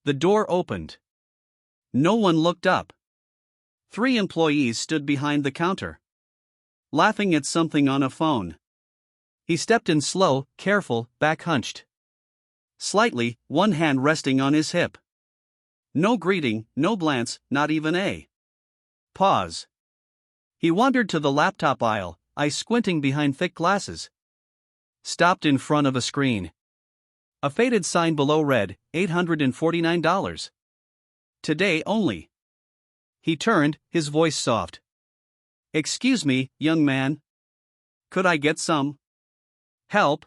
The door opened. No one looked up. 3 employees stood behind the counter, laughing at something on a phone. He stepped in slow, careful, back hunched. Slightly, one hand resting on his hip. No greeting, no glance, not even a pause. He wandered to the laptop aisle, eyes squinting behind thick glasses. Stopped in front of a screen. A faded sign below read, $849. Today only. He turned, his voice soft. Excuse me, young man. Could I get some help?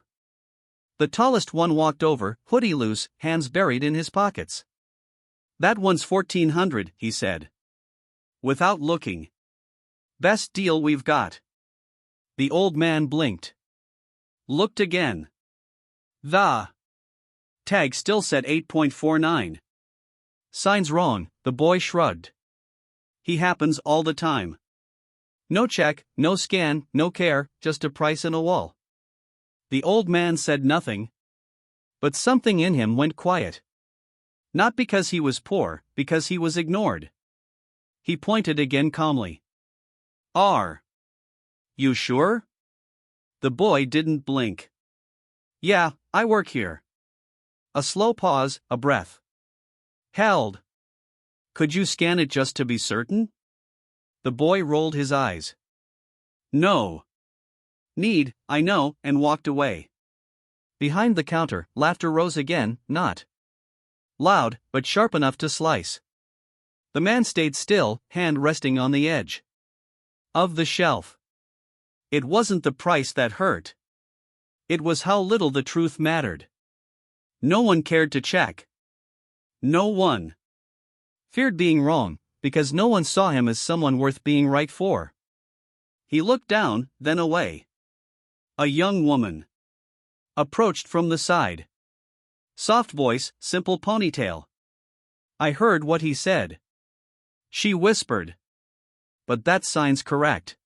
The tallest one walked over, hoodie loose, hands buried in his pockets. That one's $1,400, he said. Without looking. Best deal we've got. The old man blinked. Looked again. The tag still said 8.49. Sign's wrong, the boy shrugged. He happens all the time. No check, no scan, no care, just a price and a wall. The old man said nothing. But something in him went quiet. Not because he was poor, because he was ignored. He pointed again calmly. Are you sure? The boy didn't blink. Yeah, I work here. A slow pause, a breath. Held. Could you scan it just to be certain? The boy rolled his eyes. No. Need, I know, and walked away. Behind the counter, laughter rose again, not loud, but sharp enough to slice. The man stayed still, hand resting on the edge of the shelf. It wasn't the price that hurt. It was how little the truth mattered. No one cared to check. No one feared being wrong, because no one saw him as someone worth being right for. He looked down, then away. A young woman approached from the side. Soft voice, simple ponytail. I heard what he said. She whispered. But that sign's correct.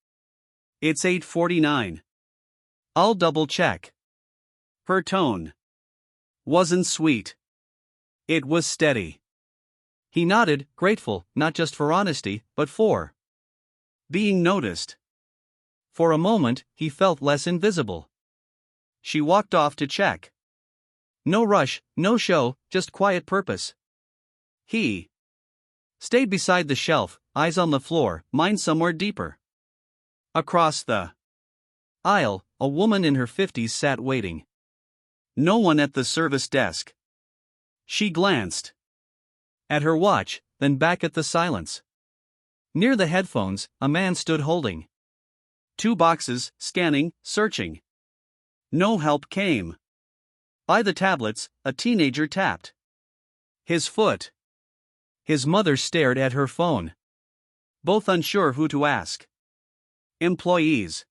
It's 849. I'll double check. Her tone wasn't sweet. It was steady. He nodded, grateful, not just for honesty, but for being noticed. For a moment, he felt less invisible. She walked off to check. No rush, no show, just quiet purpose. He stayed beside the shelf, eyes on the floor, mind somewhere deeper. Across the aisle, a woman in her 50s sat waiting. No one at the service desk. She glanced at her watch, then back at the silence. Near the headphones, a man stood holding 2 boxes, scanning, searching. No help came. By the tablets, a teenager tapped his foot. His mother stared at her phone. Both unsure who to ask. Employees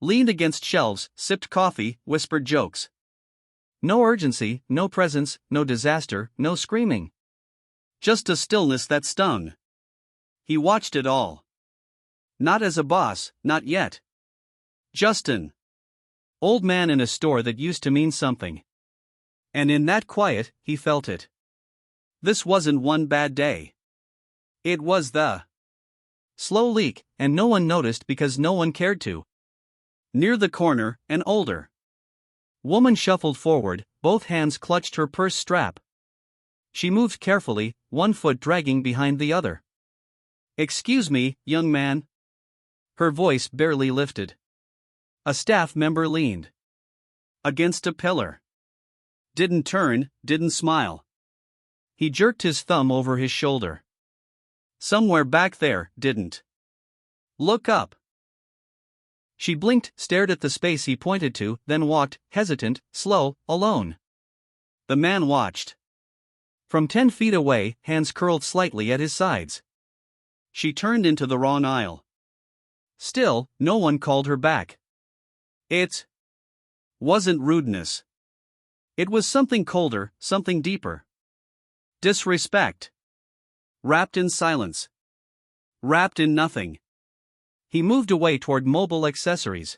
leaned against shelves, sipped coffee, whispered jokes. No urgency, no presence, no disaster, no screaming. Just a stillness that stung. He watched it all. Not as a boss, not yet. Just an old man in a store that used to mean something. And in that quiet, he felt it. This wasn't one bad day. It was the slow leak, and no one noticed because no one cared to. Near the corner, an older woman shuffled forward, both hands clutched her purse strap. She moved carefully, one foot dragging behind the other. Excuse me, young man. Her voice barely lifted. A staff member leaned against a pillar. Didn't turn, didn't smile. He jerked his thumb over his shoulder. Somewhere back there, didn't look up. She blinked, stared at the space he pointed to, then walked, hesitant, slow, alone. The man watched. From 10 feet away, hands curled slightly at his sides. She turned into the wrong aisle. Still, no one called her back. It wasn't rudeness. It was something colder, something deeper. Disrespect. Wrapped in silence. Wrapped in nothing. He moved away toward mobile accessories.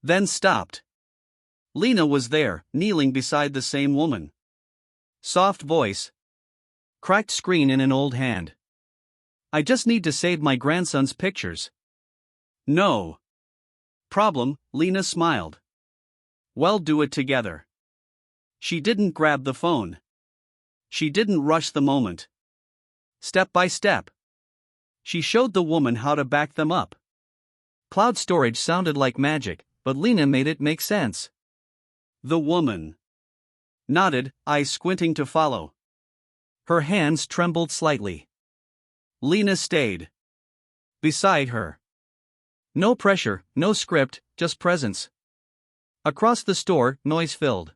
Then stopped. Lena was there, kneeling beside the same woman. Soft voice. Cracked screen in an old hand. I just need to save my grandson's pictures. No problem, Lena smiled. Well, do it together. She didn't grab the phone. She didn't rush the moment. Step by step, she showed the woman how to back them up. Cloud storage sounded like magic, but Lena made it make sense. The woman nodded, eyes squinting to follow. Her hands trembled slightly. Lena stayed beside her. No pressure, no script, just presence. Across the store, noise filled.